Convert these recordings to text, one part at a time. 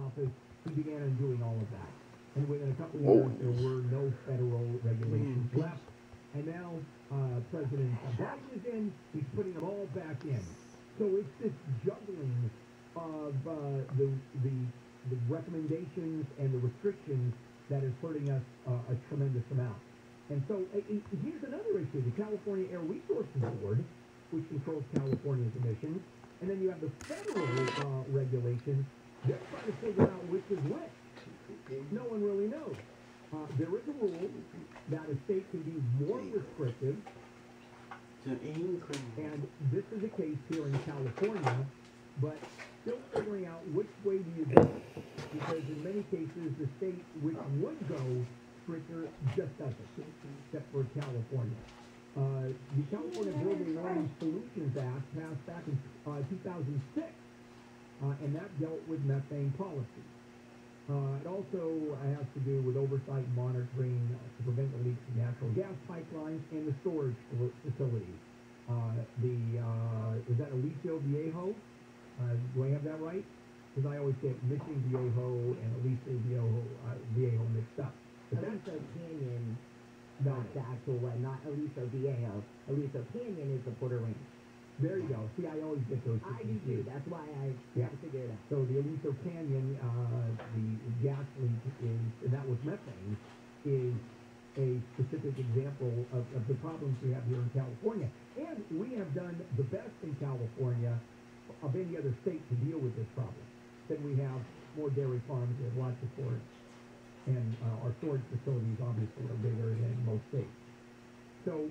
office, he began undoing all of that. And within a couple of years, there were no federal regulations left. And now President Biden is in, he's putting them all back in. So it's this juggling of the recommendations and the restrictions that is hurting us a tremendous amount. And so here's another issue. The California Air Resources Board, which controls California's emissions, and then you have the federal regulations. They're trying to figure out which is which. No one really knows. There is a rule that a state can be more restrictive, and this is the case here in California, but still figuring out which way do you go, because in many cases the state which would go stricter just doesn't, except for California. The California Global Warming Solutions Act passed back in 2006, and that dealt with methane policy. It also has to do with oversight and monitoring to prevent the leaks of natural gas pipelines and the storage facilities. Is that Aliso Viejo? Do I have that right? Because I always get Mission Viejo and Aliso Viejo mixed up. Aliso Canyon, not the actual one, not Aliso Viejo. Aliso Canyon is the Porter Ranch. There you go. See, I always get those. I do too. That's why I have to figure it out. So the Aliso Canyon, the gas leak is, and that was methane, is a specific example of the problems we have here in California. And we have done the best in California of any other state to deal with this problem. Then we have more dairy farms, we have lots of storage, and our storage facilities obviously are bigger than most states. So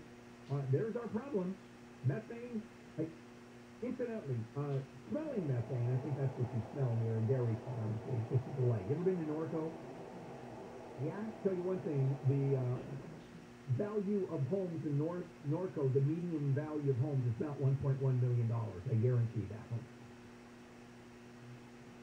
there's our problem. Methane. Incidentally, smelling methane, I think that's what you smell near dairy farms, is just delight. You ever been to Norco? Yeah? Tell you one thing, the value of homes in Norco, the median value of homes is about $1.1 million. I guarantee that.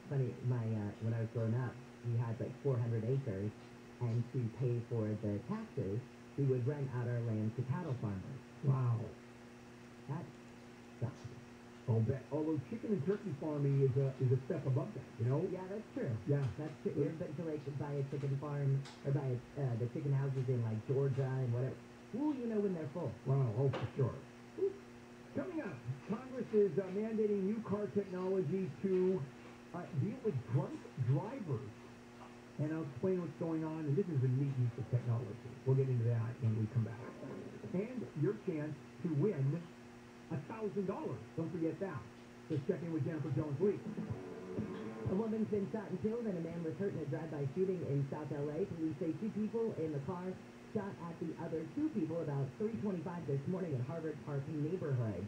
Funny, when I was growing up, we had like 400 acres, and to pay for the taxes, we would rent out our land to cattle farmers. Wow. That sucks. I'll bet. Although chicken and turkey farming is a step above that, you know? Yeah, that's true. Yeah. That's true. You're to like buy a chicken farm or buy the chicken houses in like Georgia and whatever. Ooh, you know when they're full. Wow, oh for sure. Ooh. Coming up, Congress is mandating new car technology to deal with drunk drivers. And I'll explain what's going on, and this is a neat use of technology. We'll get into that when we come back. And your chance to win $1,000. Don't forget that. Just check in with Jennifer Jones-Lee. A woman's been shot and killed, and a man was hurt in a drive-by shooting in South L.A. Police say 2 people in the car shot at the other 2 people about 3:25 this morning in Harvard Park neighborhood.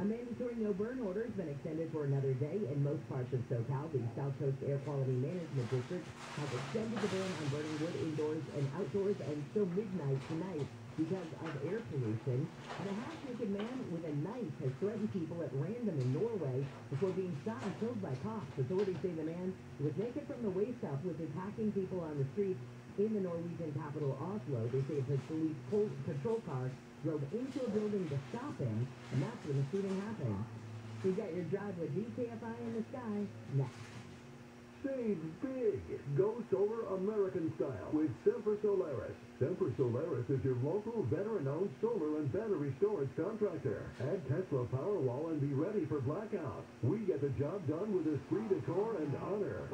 A mandatory no-burn order has been extended for another day in most parts of SoCal. The South Coast Air Quality Management District has extended the ban on burning wood indoors and outdoors until midnight tonight because of air pollution. And a half-naked man with a knife has threatened people at random in Norway before being shot and killed by cops. Authorities say the man, who was naked from the waist up, was attacking people on the streets in the Norwegian capital Oslo. They say the police patrol car drove into a building to stop him, and that's when the shooting happened. So you got your drive with DKFI in the sky next. Save big. Go solar American style with Semper Solaris. Semper Solaris is your local veteran-owned solar and battery storage contractor. Add Tesla Powerwall and be ready for blackout. We get the job done with esprit de corps and honor.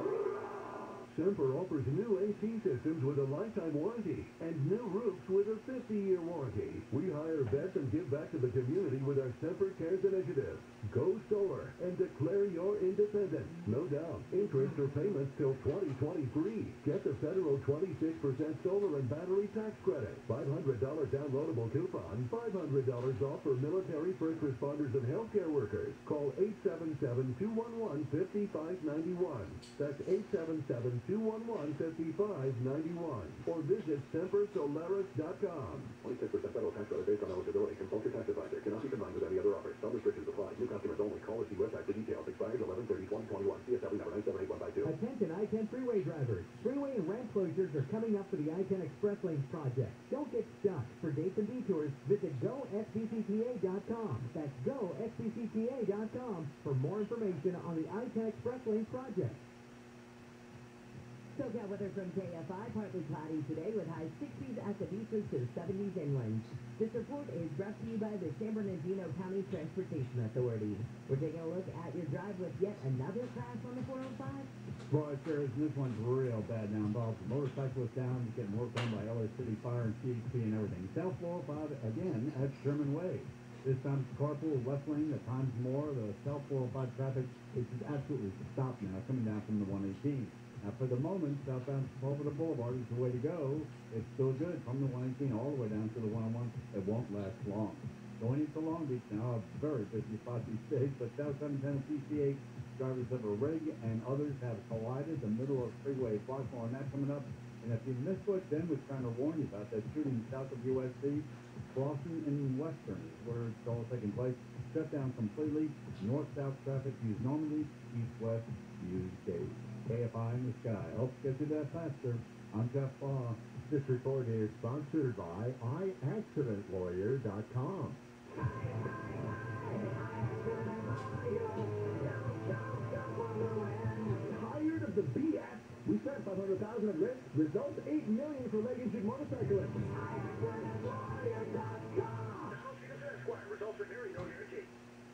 Semper offers new AC systems with a lifetime warranty and new roofs with a 50-year warranty. We hire vets and give back to the community with our Semper Cares initiative. Go solar and declare your independence. No down, interest or payments till 2023. Get the federal 26% solar and battery tax credit. $500 downloadable coupon. $500 off for military, first responders, and healthcare workers. Call 877-211-5591. That's 877-211-5591. Or visit SemperSolaris.com. 26% federal tax credit based on eligibility. Consult your tax advisor. Cannot be combined with any other offers. Some restrictions apply. New customers only. Call or see website for details. Expires 11/30/2021. CSW number 978-152. Attention I-10 freeway drivers. Freeway and ramp closures are coming up for the I-10 Express Lanes project. Don't get stuck. For dates and detours, visit GoSBCTA.com. That's GoSBCTA.com for more information on the I-10 Express Lanes project. that weather from KFI. Partly cloudy today with high 60s at the beaches to 70s inland. This report is brought to you by the San Bernardino County Transportation Authority. We're taking a look at your drive with yet another crash on the 405. Boy, sure is. This one's real bad now. Involves a motorcyclist down, getting worked on by LA City Fire and CHP and everything. South 405 again at Sherman Way. This time it's carpool left lane, at times more. The South 405 traffic is absolutely stopped now, coming down from the 118. Now, for the moment, southbound Sepulveda Boulevard is the way to go. It's still good from the 118 all the way down to the 101. It won't last long. Going into Long Beach now, a very busy spot these days, but South 710 PCH drivers of a rig and others have collided. The middle of freeway block on that coming up. And if you missed what Ben was trying to warn you about, that shooting south of USC, crossing in Western is where it's all taking place. Shut down completely. North-south traffic, use normandy. East-west, use days. KFI in the sky. Helps get you that faster. I'm Jeff Baugh. This report is sponsored by iAccidentLawyer.com. Tired of the BS? We spent $500,000 at risk. Results $8 million for leg injured motorcyclists.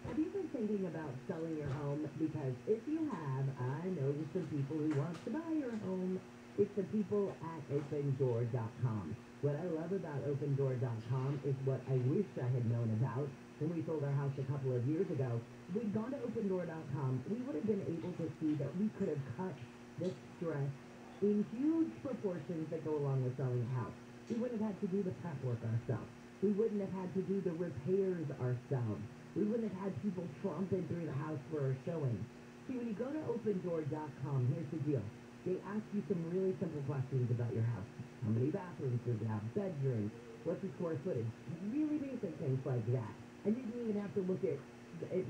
Have you been thinking about selling your home? Because if you have, I know some people who want to buy your home. It's the people at opendoor.com. What I love about opendoor.com is what I wish I had known about when we sold our house a couple of years ago. If we'd gone to opendoor.com, we would have been able to see that we could have cut the stress in huge proportions that go along with selling a house. We wouldn't have had to do the prep work ourselves. We wouldn't have had to do the repairs ourselves. We wouldn't have had people tromping through the house for our showing. See, when you go to opendoor.com, here's the deal. They ask you some really simple questions about your house. How many bathrooms does it have? Bedrooms? What's the square footage? Really basic things like that. I didn't even have to look at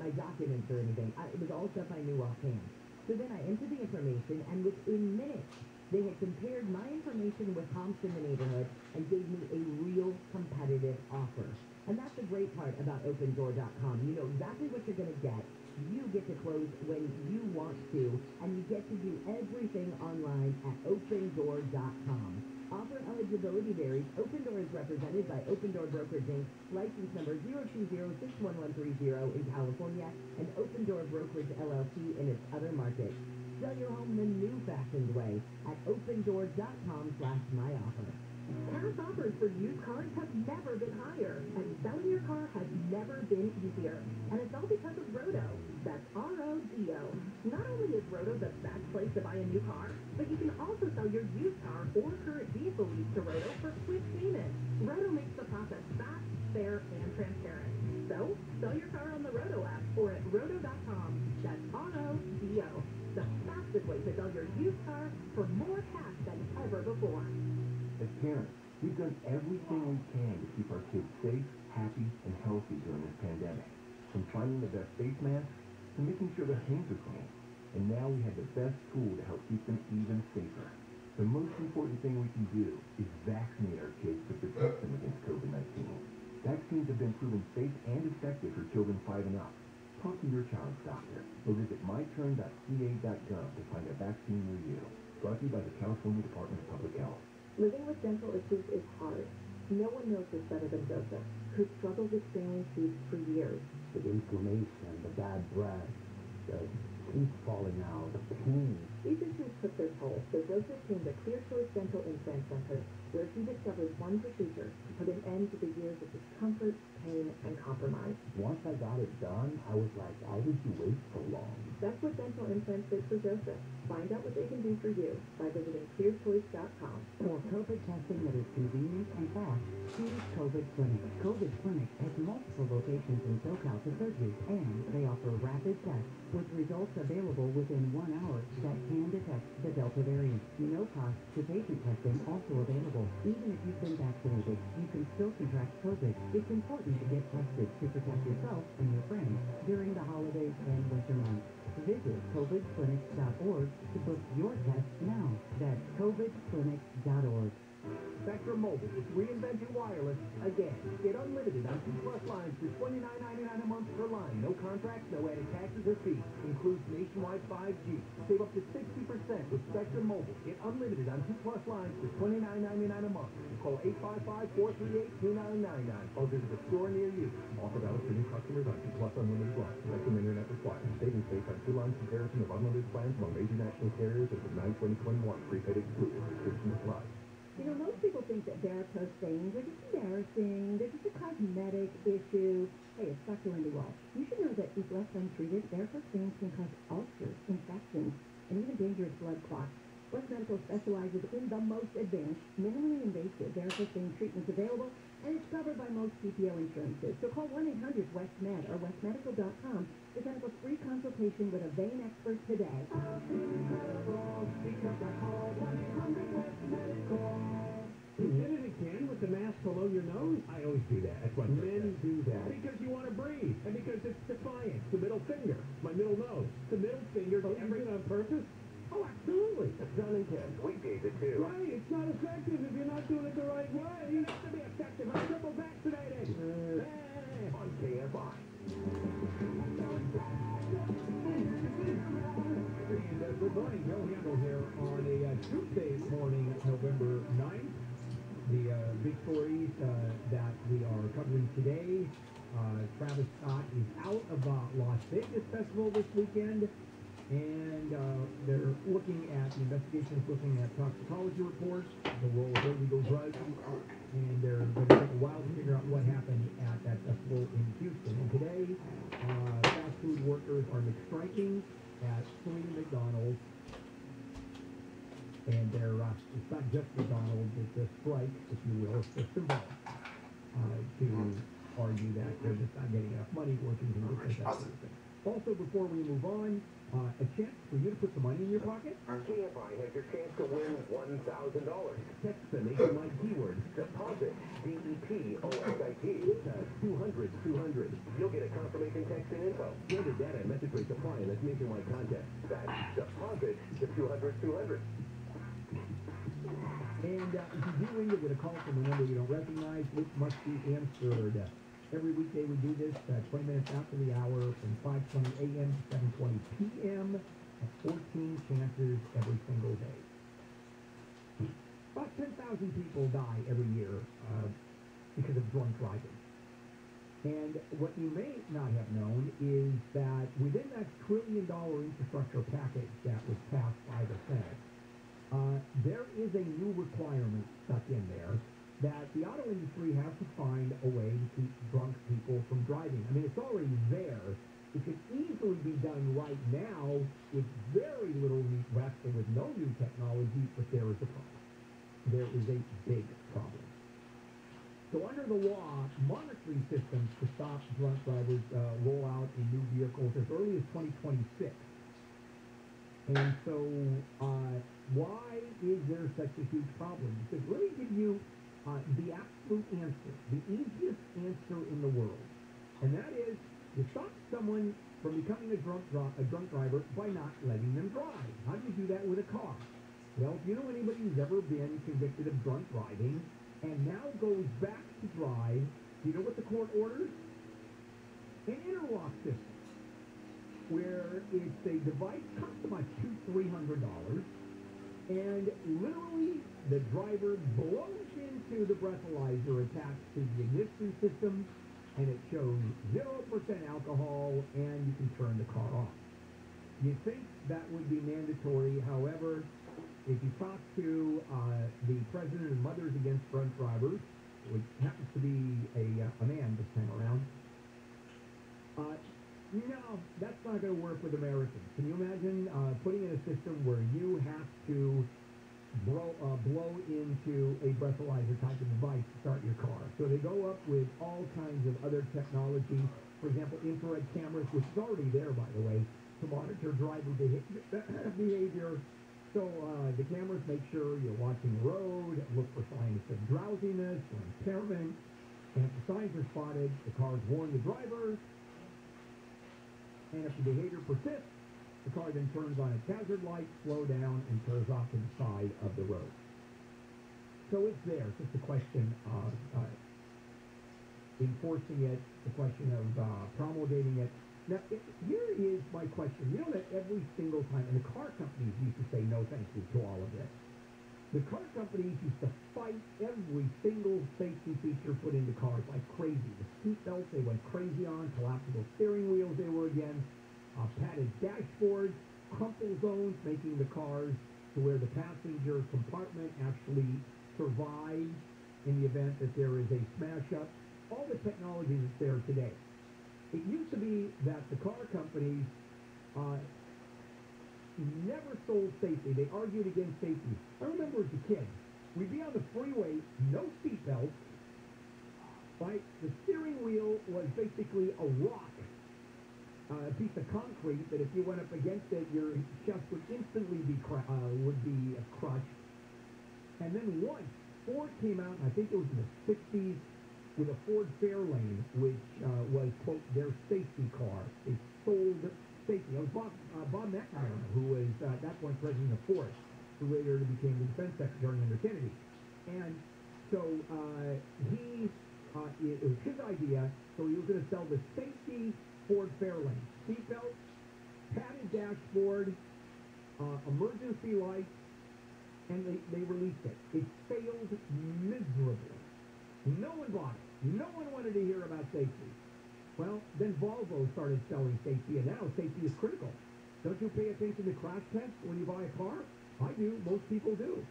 my documents or anything. It was all stuff I knew offhand. So then I entered the information, and within minutes, they had compared my information with comps in the neighborhood and gave me a real competitive offer. And that's the great part about opendoor.com. You know exactly what you're going to get. You get to close when you want to, and you get to do everything online at opendoor.com. Offer eligibility varies. Open Door is represented by Open Door Brokerage Inc., license number 020-61130 in California, and Open Door Brokerage LLC in its other markets. Sell your home the new-fashioned way at opendoor.com/myoffer. Cash offers for used cars have never been higher, and selling your car has never been easier. And it's all because of Roto. That's R-O-D-O. Not only is Roto the best place to buy a new car, but you can also sell your used car or current vehicle lease to Roto for quick payment. Roto makes the process fast, fair, and transparent. So, sell your car on the Roto app or at roto.com. That's R-O-D-O. The fastest way to sell your used car for more cash than ever before. As parents, we've done everything we can to keep our kids safe, happy, and healthy during this pandemic. From finding the best face masks to making sure their hands are clean. And now we have the best tool to help keep them even safer. The most important thing we can do is vaccinate our kids to protect them against COVID-19. Vaccines have been proven safe and effective for children 5 and up. Talk to your child's doctor or visit myturn.ca.gov to find a vaccine near you. Brought to you by the California Department of Public Health. Living with dental issues is hard. No one knows this better than Joseph, who struggles with failing teeth for years. The inflammation, the bad breath, the teeth falling out, the pain. These issues took their toll, so Joseph came to Clear Choice Dental Implant Center, where he discovered one procedure to put an end to the years of discomfort, pain, and compromise. Once I got it done, I was like, why did you wait so long? That's what dental implants did for Joseph. Find out what they can do for you by visiting clearchoice.com. For COVID testing that is convenient and fast, choose COVID Clinic. COVID Clinic has multiple locations in SoCal to serve you, and they offer rapid tests with results available within 1 hour that can detect the Delta variant. No cost to patient testing also available. Even if you've been vaccinated, you can still contract COVID. It's important to get tested to protect yourself and your friends during the holidays and winter months. Visit covidclinic.org to book your test now. That's covidclinic.org. Spectrum Mobile is reinventing wireless again. Get unlimited on 2+ lines for $29.99 a month per line. No contracts, no added taxes or fees. Includes nationwide 5G. Save up to 60% with Spectrum Mobile. Get unlimited on 2+ lines for $29.99 a month. Call 855-438-2999 or visit a store near you. Offer valid for new customers on 2+ unlimited lines. Spectrum Internet required. Savings based on 2 lines comparison of unlimited plans among major national carriers as of 9/2021. Prepaid excluded. Restrictions apply. You know, most people think that varicose veins are just embarrassing. They're just a cosmetic issue. Hey, it's Dr. Wendy Walsh. You should know that if left untreated, varicose veins can cause ulcers, infections, and even dangerous blood clots. West Medical specializes in the most advanced, minimally invasive varicose vein treatments available, and it's covered by most PPO insurances. So call 1-800-WEST-MED or westmedical.com to set up a free consultation with a vein expert today. You did it again with the mask below your nose? I always do that. That's why Men do that. Because you want to breathe, and because it's defiant. The middle finger, my middle nose, the middle finger to Oh, you every... did it on purpose? Oh, absolutely. John and Ken, weekdays at 2. Right, it's not effective if you're not doing it the right way. You have to be effective. I'm triple vaccinated. Hey. On KFI. And good morning, Joe Handel here on a Tuesday morning, November 9th. The big stories that we are covering today. Travis Scott is out of Las Vegas Festival this weekend, and they're looking at, the investigation is looking at toxicology reports, the role of illegal drugs, and they're going to take a while to figure out what happened at that festival in Houston. And today, fast food workers are striking at 3 McDonald's, and they're, it's not just McDonald's, it's a strike, if you will, it's a symbol to argue that they're just not getting enough money working to do that sort of thing. Also, before we move on, a chance for you to put some money in your pocket. KFI has your chance to win $1,000. Text the nationwide keyword deposit, DEPOSIT, to 200-200. You'll get a confirmation text and info. Standard data and message rates apply in this nationwide contest. That's deposit to 200-200. And if you do ring, you'll get a call from a number you don't recognize, which must be answered. Every weekday we do this 20 minutes after the hour from 5:20 a.m. to 7:20 p.m. 14 chances every single day. About 10,000 people die every year because of drunk driving. And what you may not have known is that within that $1 trillion infrastructure package that was passed by the Senate, there is a new requirement stuck in there that the auto industry has to find a way to keep drunk people from driving. I mean, it's already there. It could easily be done right now with very little left and with no new technology, but there is a problem. There is a big problem. So under the law, monitoring systems to stop drunk drivers roll out in new vehicles as early as 2026. And so why is there such a huge problem? Because let me give you the absolute answer, the easiest answer in the world. And that is, you stop someone from becoming a drunk driver by not letting them drive. How do you do that with a car? Well, if you know anybody who's ever been convicted of drunk driving and now goes back to drive, you know what the court orders? An interlock system, where it's a device, costs about $200-300, and literally the driver blows into the breathalyzer attached to the ignition system, and it shows 0% alcohol, and you can turn the car off. You'd think that would be mandatory. However, if you talk to the president of Mothers Against Drunk Drivers, which happens to be a man this time around, no, that's not going to work with Americans. Can you imagine putting in a system where you have to blow into a breathalyzer type of device to start your car? So they go up with all kinds of other technology, for example, infrared cameras, which is already there, by the way, to monitor driver behavior. So the cameras make sure you're watching the road, look for signs of drowsiness or impairment, and if the signs are spotted, the cars warn the driver. And if the behavior persists, the car then turns on its hazard light, slow down, and turns off to the side of the road. So it's there. It's just a question of enforcing it, the question of promulgating it. Now, here is my question. You know that every single time, and the car companies used to say no thank you to all of this. The car companies used to fight every single safety feature put into cars like crazy. The seat belts they went crazy on, collapsible steering wheels they were against, padded dashboards, crumple zones, making the cars to where the passenger compartment actually survives in the event that there is a smash-up. All the technology that's there today. It used to be that the car companies never sold safety. They argued against safety. I remember as a kid, we'd be on the freeway, no seatbelts, right? The steering wheel was basically a rock, a piece of concrete that if you went up against it, your chest would instantly be crushed. And then once Ford came out, I think it was in the 60s, with a Ford Fairlane, which was, quote, their safety car. They sold safety. It was Bob McNamara, who was at that point president of Ford, who later became the defense secretary under Kennedy. And so it was his idea, so he was going to sell the safety Ford Fairlane. Seatbelt, padded dashboard, emergency lights, and they released it. It failed miserably. No one bought it. No one wanted to hear about safety. Well, then Volvo started selling safety, and now safety is critical. Don't you pay attention to crash tests when you buy a car? I do. Most people do.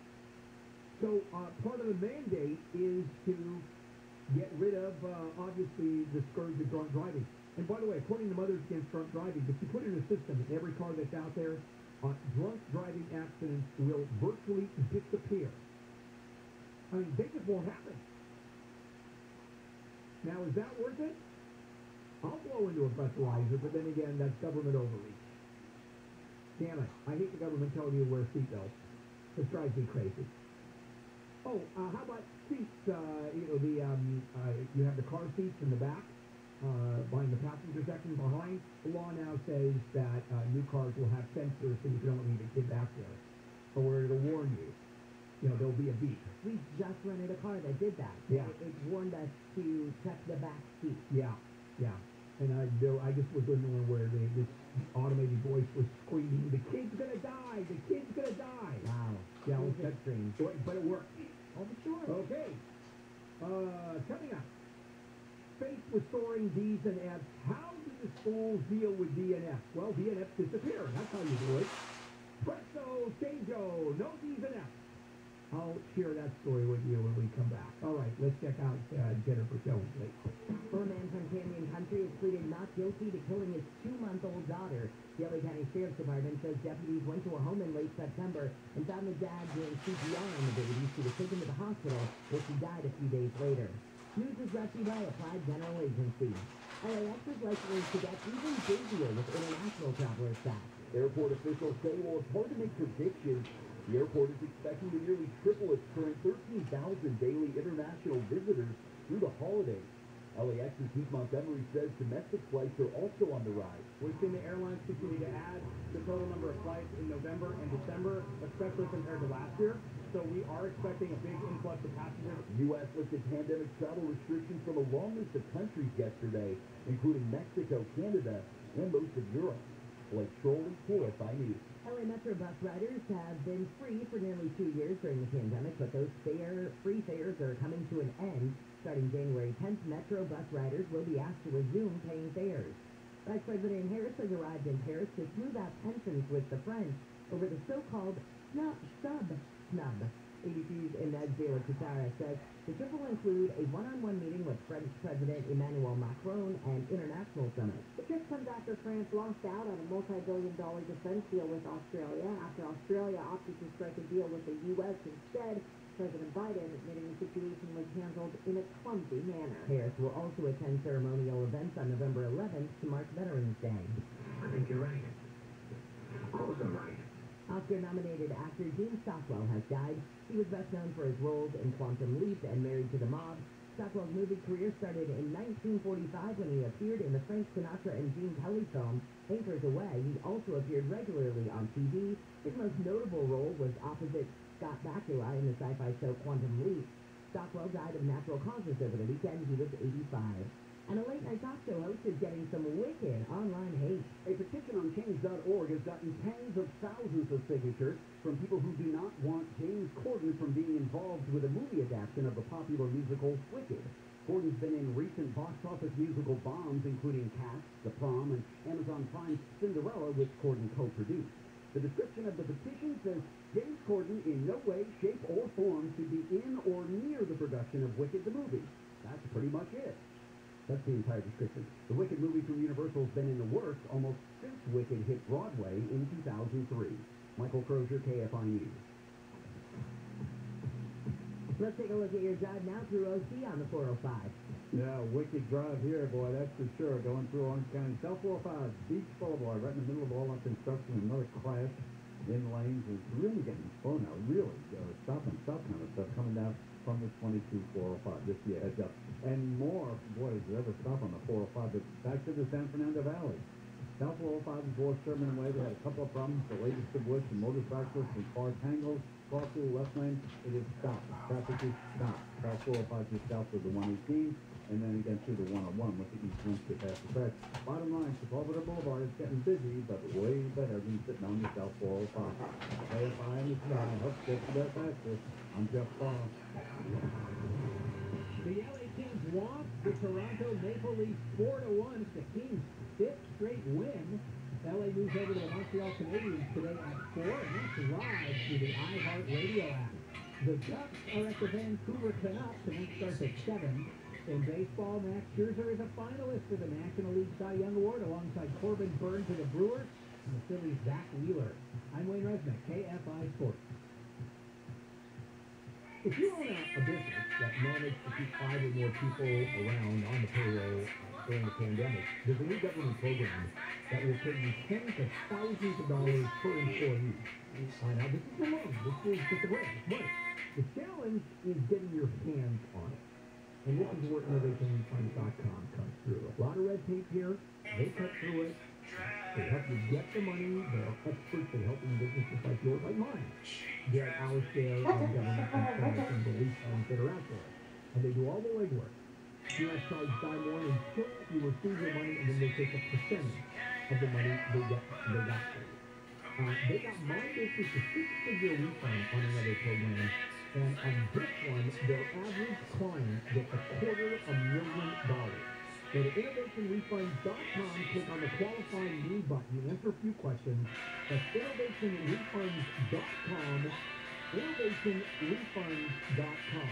So part of the mandate is to get rid of, obviously, the scourge of drunk driving. And by the way, according to Mothers Against Drunk Driving, if you put in a system in every car that's out there, drunk driving accidents will virtually disappear. I mean, they just won't happen. Now, is that worth it? I'll blow into a breathalyzer, but then again, that's government overreach. Damn it. I hate the government telling you to wear seatbelts. It drives me crazy. Oh, how about seats? You have the car seats in the back, behind the passenger section behind. The law now says that new cars will have sensors so you don't leave a kid back there. Or it'll warn you. You know, there'll be a beep. We just rented a car that did that. Yeah. It warned us to check the back seat. Yeah. And I just was in the one where this automated voice was screaming, "The kid's gonna die! The kid's gonna die!" Wow. Yeah, It was that's extreme. but it worked. Oh, for sure. Okay. Coming up. Faced with soaring D's and F's, how do the schools deal with D and F's? Well, D and F's disappear. That's how you do it. Presto, chango, no D's and F's. I'll share that story with you when we come back. All right, let's check out Jennifer Jones. A man from Canyon Country is pleaded not guilty to killing his 2-month-old daughter. The LA County Sheriff's Department says deputies went to a home in late September and found the dad doing CPR on the baby. She was taken to the hospital, where she died a few days later. News is brought to you by Applied General Agency. LAX is likely to get even busier with international travelers back. Airport officials say while it's hard to make predictions, the airport is expecting to nearly triple its current 13,000 daily international visitors through the holidays. LAX's Heath Montgomery says domestic flights are also on the rise. We've seen the airlines continue to add the total number of flights in November and December, especially compared to last year. So we are expecting a big influx of passengers. The U.S. lifted pandemic travel restrictions from a long list of countries yesterday, including Mexico, Canada, and most of Europe. Blake Trolley, KFI News. LA Metro bus riders have been free for nearly 2 years during the pandemic, but those free fares are coming to an end. Starting January 10th, Metro bus riders will be asked to resume paying fares. Vice President Harris has arrived in Paris to smooth out tensions with the French over the so-called snub. ABC's Inez de la Cuchara says the trip will include a one-on-one meeting with French President Emmanuel Macron and international summit. The trip comes after France lost out on a multi-billion-dollar defense deal with Australia. After Australia opted to strike a deal with the U.S. instead, President Biden admitting the situation was handled in a clumsy manner. Harris will also attend ceremonial events on November 11th to mark Veterans Day. I think you're right. Of course I'm right. Oscar-nominated actor Dean Stockwell has died. He was best known for his roles in Quantum Leap and Married to the Mob. Stockwell's movie career started in 1945 when he appeared in the Frank Sinatra and Gene Kelly film Anchors Away. He also appeared regularly on TV. His most notable role was opposite Scott Bakula in the sci-fi show Quantum Leap. Stockwell died of natural causes over the weekend. He was 85. And a late-night talk show host is getting some wicked online hate. A petition on change.org has gotten tens of thousands of signatures from people who do not want James Corden from being involved with a movie adaptation of the popular musical Wicked. Corden's been in recent box office musical bombs, including Cats, The Prom, and Amazon Prime's Cinderella, which Corden co-produced. The description of the petition says James Corden in no way, shape, or form should be in or near the production of Wicked the movie. That's pretty much it. That's the entire description. The Wicked movie from Universal has been in the works almost since Wicked hit Broadway in 2003. Michael Crozier, KFI News. Let's take a look at your drive now through OC on the 405. Yeah, wicked drive here, boy, that's for sure. Going through Orange County. South 405, Beach Boulevard, right in the middle of all that construction. Another crash in lanes. It's really getting slow now. Really, stop and stop kind of stuff coming down from the 22 405. Just be a heads up. And more, boy, does it ever stop on the 405. But back to the San Fernando Valley. South 405 is North Sherman Way. They had a couple of problems. The latest of which, the motorcyclists and car tangles cross through the left lane. It is stopped. Traffic is stopped. South 405 just south of the 118. And then again through the 101 with the east winds to pass the crash. Bottom line, Sepulveda Boulevard is getting busy, but way better than sitting on the South 405. KFI Am is not. Let's get to that faster. I'm Jeff Barr. The LA Kings lost the Toronto Maple Leafs 4-1. It's the Kings' fifth straight win. LA moves over to the Montreal Canadiens today at 4, and that's live through the iHeart Radio app. The Ducks are at the Vancouver Canucks, and that starts at 7. In baseball, Max Scherzer is a finalist for the National League Cy Young Award alongside Corbin Burns of the Brewers and the Phillies' Zach Wheeler. I'm Wayne Resnick, KFI Sports. If you own a business that managed to keep 5 or more people around on the payroll during the pandemic, there's a new government program that will pay you tens of thousands of dollars per employee. Now, this is a loan. This is just a grant. It's money. The challenge is getting your hands on it. And this is where innovationfunds.com comes through. A lot of red tape here. They cut through it. They help you get the money. They're experts in helping businesses like yours, like mine, get our share of government incentives and relief funds that are out there. And they do all the legwork. You are charged by more until you receive your money, and then they take a percentage of the money they got for you. They got my business a 6-figure refund on another program. And on this one, their average client gets $250,000. Go to innovationrefunds.com, click on the qualifying me button, you answer a few questions. That's innovationrefunds.com, innovationrefunds.com.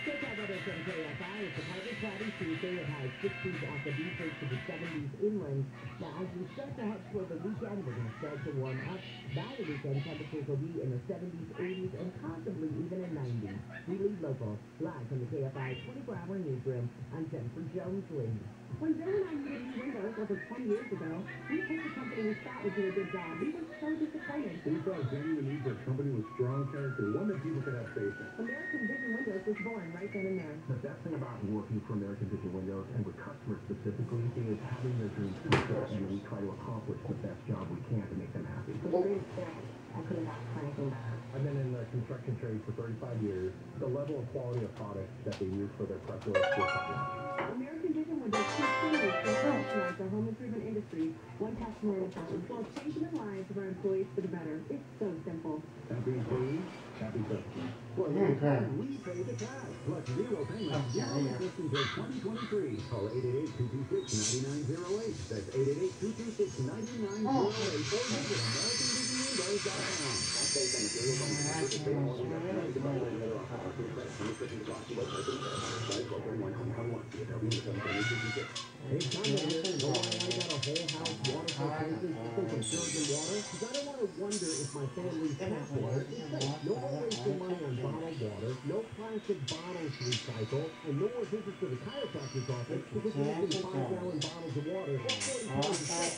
Check out other from KFI. It's a partly cloudy Tuesday with highs 60s off the beach to the 70s inland. Now, as we start to head toward the weekend, we're going to start to warm up. By the weekend, temperatures will be in the 70s, 80s, and possibly even in 90s. We lead local, live from the KFI 24-hour newsroom. I'm Jennifer Jones-Lee. When Joe and I needed new windows over 20 years ago, we picked a company we thought would do a good job. We were so disappointed. We saw a genuine need for a company with strong character, one that people could have faith in. American Vision Windows was born right then and there. The best thing about working for American Vision Windows and with customers specifically is having their dreams come true. And we try to accomplish the best job we can to make them happy. The greatest thing. I couldn't ask for anything better. I've been in the construction trade for 35 years. The level of quality of products that they use for their prep work is top-notch. American Vision Windows continues to revolutionize the home improvement industry, one customer at a time, while changing the lives of our employees for the better. It's so simple. Happy employees, happy customers. For a limited time, we pay the cash, plus zero payment, zero interest until 2023. Call 888-226-9908. That's 888-226-9908. Or visit AmericanVisionWindows.com. Based on materials on the purchase date, all recommended by the other offer to credit. Some restrictions apply. See website for details. Size 12/31/2021. CSRB number 77856. Hey, Tom, I got a whole house water filtration system from Puritan Water, because I don't want to wonder if my family's tap water is safe. No more wasting money on bottled water, no plastic bottles to recycle, and no more visits to the chiropractor's office because we're using 5-gallon bottles of water or 40 pounds of stuff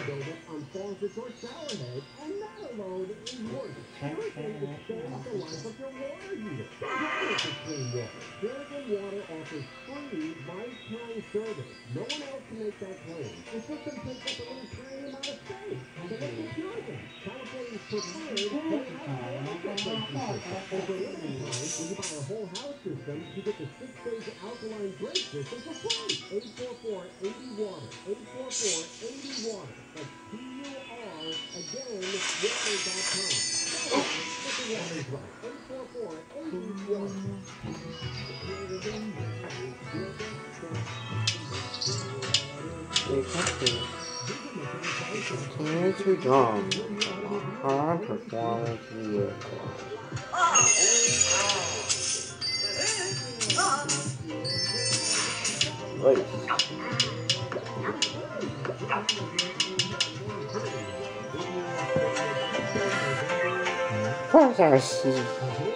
buildup on faucets or shower heads And that alone is worth it. Purican extends the life of your water heater. Regardless of clean water, Purican Water offers free lifetime service. No one else can make that claim. The system takes up a little tiny amount of space. So let's get Purican, California's preferred whole house water filtration system. And for a limited time, when you buy a whole house system, you get the 6-stage alkaline break system for free. 844-80-WATER. 844-80-WATER. That's P-U-R, again, water.com. Get the waters right. 844-80-WATER. Continue to jump a high performance vehicle. Wait. Of course I see.